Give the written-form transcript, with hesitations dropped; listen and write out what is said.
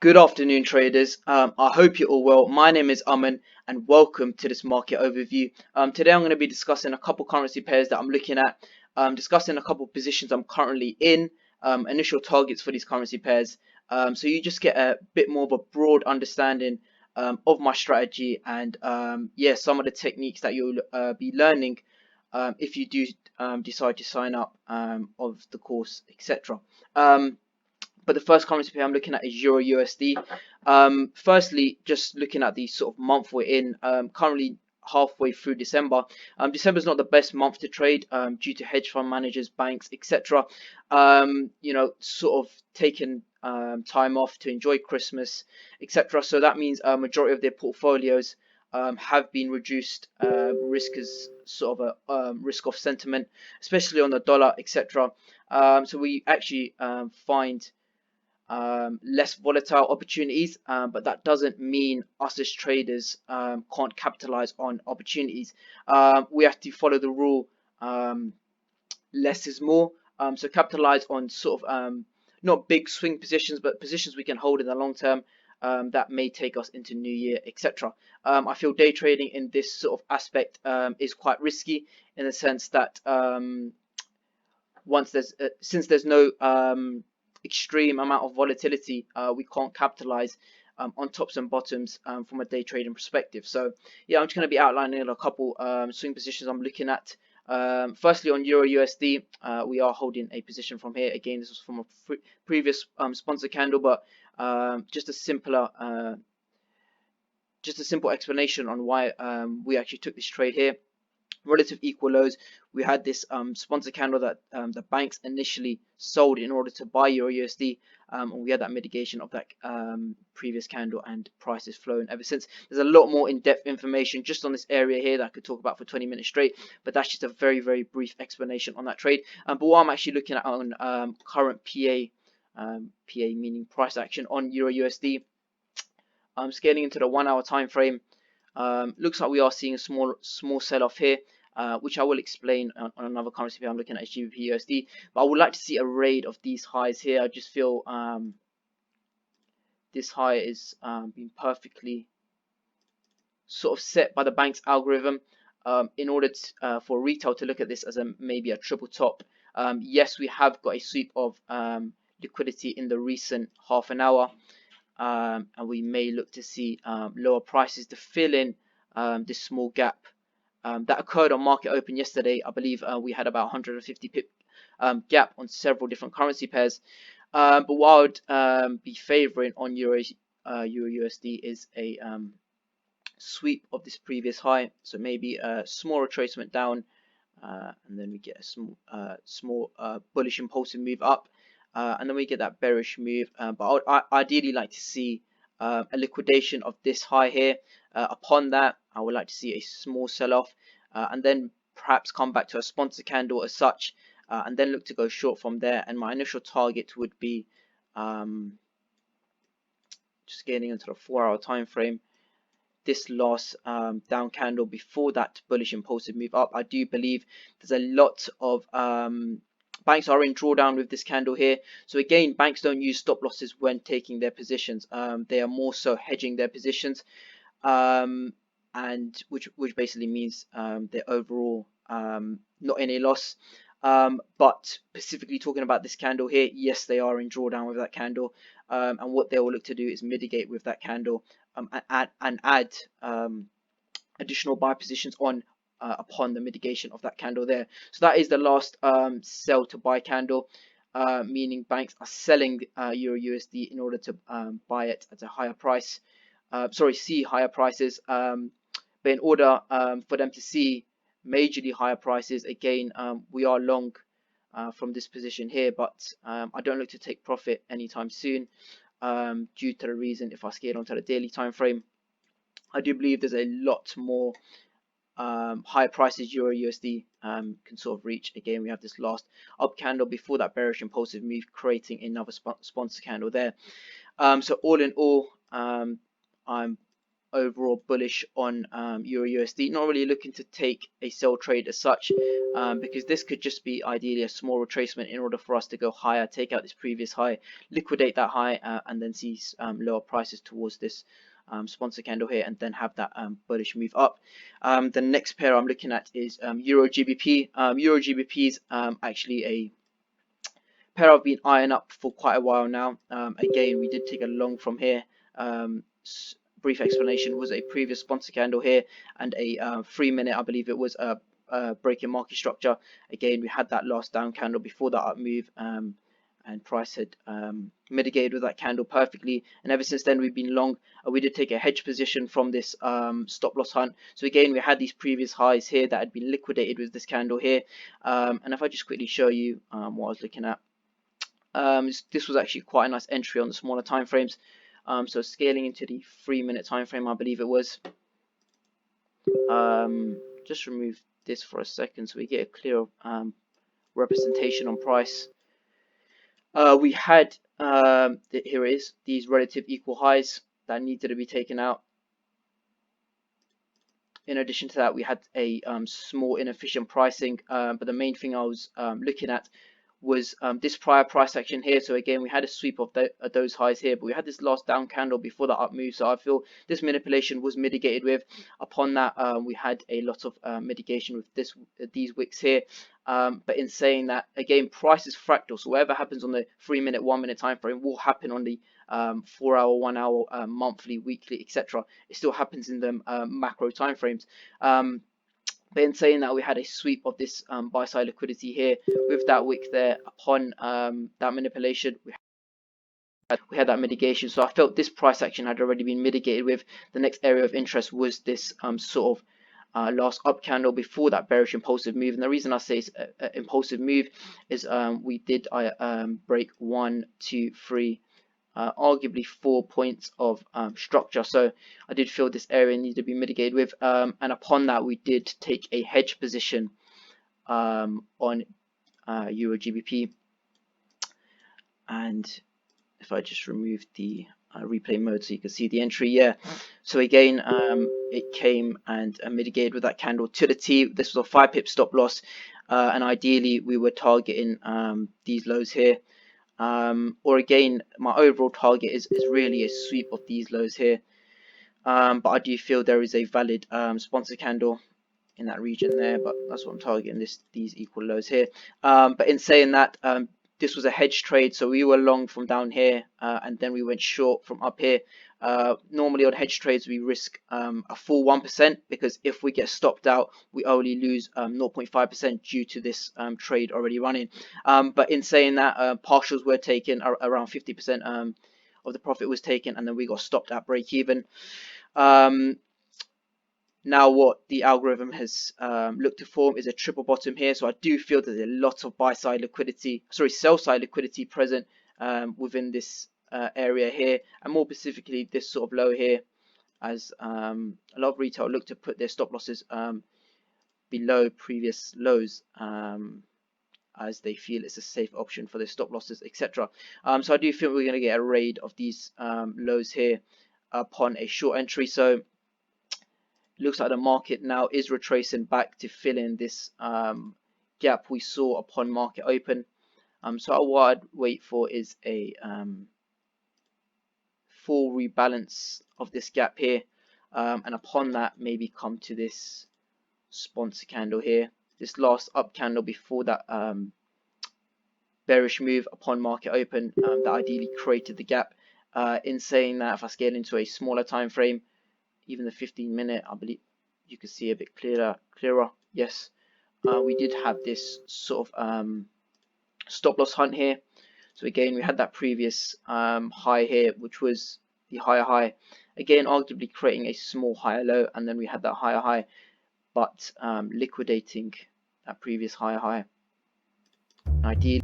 Good afternoon, traders. I hope you're all well. My name is Aman, and welcome to this market overview. Today, I'm going to be discussing a couple currency pairs that I'm looking at, discussing a couple positions I'm currently in, initial targets for these currency pairs. So you just get a bit more of a broad understanding of my strategy and yeah, some of the techniques that you'll be learning if you do decide to sign up of the course, etc. But the first currency pair I'm looking at is Euro USD. Firstly, just looking at the sort of month we're in, currently halfway through December. December is not the best month to trade due to hedge fund managers, banks, etc. Sort of taking time off to enjoy Christmas, etc. So that means a majority of their portfolios have been reduced. Risk is sort of a risk off sentiment, especially on the dollar, etc. So we actually find less volatile opportunities, but that doesn't mean us as traders can't capitalize on opportunities. We have to follow the rule, less is more. So capitalize on sort of not big swing positions, but positions we can hold in the long term that may take us into new year, etc. I feel day trading in this sort of aspect is quite risky in the sense that since there's no extreme amount of volatility, we can't capitalize on tops and bottoms from a day trading perspective. So yeah, I'm just going to be outlining a couple swing positions I'm looking at. Firstly, on Euro USD, we are holding a position from here. Again, this was from a previous sponsor candle, but just a simple explanation on why we actually took this trade here. Relative equal lows. We had this sponsor candle that the banks initially sold in order to buy Euro USD, and we had that mitigation of that previous candle, and prices flowing ever since. There's a lot more in-depth information just on this area here that I could talk about for 20 minutes straight, but that's just a very, very brief explanation on that trade. But what I'm actually looking at on current PA meaning price action on Euro USD, scaling into the 1 hour time frame. Looks like we are seeing a small sell-off here, which I will explain on another currency pair I'm looking at, is GBP USD. But I would like to see a raid of these highs here. I just feel this high is being perfectly sort of set by the bank's algorithm in order for retail to look at this as maybe a triple top. Yes, we have got a sweep of liquidity in the recent half an hour. And we may look to see lower prices to fill in this small gap that occurred on market open yesterday. I believe we had about 150 pip gap on several different currency pairs. But what I would be favoring on Euro USD is a sweep of this previous high. So maybe a small retracement down, and then we get a small bullish impulsive move up. And then we get that bearish move, but I would ideally like to see a liquidation of this high here. Upon that, I would like to see a small sell-off, and then perhaps come back to a sponsor candle as such, and then look to go short from there. And my initial target would be just getting into the 4 hour time frame. This last down candle before that bullish impulsive move up. I do believe there's a lot of banks are in drawdown with this candle here. So again, banks don't use stop losses when taking their positions. They are more so hedging their positions, and which basically means they're overall not in a loss. But specifically talking about this candle here, yes, they are in drawdown with that candle, and what they will look to do is mitigate with that candle and add additional buy positions on upon the mitigation of that candle there. So that is the last sell to buy candle, meaning banks are selling Euro USD in order to buy it at a higher price. See higher prices. But in order for them to see majorly higher prices, again, we are long from this position here, but I don't look to take profit anytime soon due to the reason, if I scale onto the daily time frame, I do believe there's a lot more higher prices Euro USD can sort of reach. Again, we have this last up candle before that bearish impulsive move, creating another sponsor candle there. So all in all, I'm overall bullish on Euro USD. Not really looking to take a sell trade as such, because this could just be ideally a small retracement in order for us to go higher, take out this previous high, liquidate that high, and then see lower prices towards this sponsor candle here, and then have that bullish move up. The next pair I'm looking at is EURGBP. EURGBP is actually a pair I've been eyeing up for quite a while now. Again, we did take a long from here. Brief explanation was a previous sponsor candle here and a 3-minute, I believe it was, break in market structure. Again, we had that last down candle before that up move, and price had mitigated with that candle perfectly, and ever since then we've been long. We did take a hedge position from this stop loss hunt. So again, we had these previous highs here that had been liquidated with this candle here, and if I just quickly show you what I was looking at, this was actually quite a nice entry on the smaller time frames. So scaling into the 3-minute time frame, I believe it was. Just remove this for a second so we get a clear representation on price. We had here it is, these relative equal highs that needed to be taken out. In addition to that, we had a small inefficient pricing, but the main thing I was looking at was this prior price action here. So again, we had a sweep of those highs here, but we had this last down candle before the up move. So I feel this manipulation was mitigated with. Upon that, we had a lot of mitigation with these wicks here. But in saying that, again, price is fractal. So whatever happens on the 3-minute, 1-minute time frame will happen on the 4-hour, 1-hour, monthly, weekly, etc. It still happens in the macro time frames. But in saying that, we had a sweep of this buy side liquidity here with that wick there. Upon that manipulation, we had that mitigation. So I felt this price action had already been mitigated with. The next area of interest was this sort of last up candle before that bearish impulsive move. And the reason I say it's an impulsive move is we did break 1, 2, 3, arguably 4 points of structure. So I did feel this area needed to be mitigated with, and upon that we did take a hedge position on EURGBP. And if I just remove the replay mode so you can see the entry, yeah. So again, it came and mitigated with that candle to the T. This was a 5-pip stop loss, and ideally we were targeting these lows here. Or again, my overall target is really a sweep of these lows here, but I do feel there is a valid sponsor candle in that region there, but that's what I'm targeting, these equal lows here. But in saying that, this was a hedge trade, so we were long from down here, and then we went short from up here. Normally on hedge trades we risk a full 1%, because if we get stopped out we only lose 0.5% due to this trade already running. But in saying that, partials were taken, around 50% of the profit was taken, and then we got stopped at break even. Now what the algorithm has looked to form is a triple bottom here. So I do feel there's a lot of buy side liquidity, sell side liquidity present within this area here, and more specifically this sort of low here, as a lot of retail look to put their stop losses below previous lows, as they feel it's a safe option for their stop losses, etc. So I do think we're going to get a raid of these lows here upon a short entry. So looks like the market now is retracing back to fill in this gap we saw upon market open. So what I'd wait for is a full rebalance of this gap here, and upon that maybe come to this sponsor candle here, this last up candle before that bearish move upon market open that ideally created the gap. In saying that, if I scale into a smaller time frame, even the 15-minute, I believe you can see a bit clearer. Yes, we did have this sort of stop loss hunt here. So again, we had that previous high here, which was the higher high, again arguably creating a small higher low, and then we had that higher high, but liquidating that previous higher high. Ideally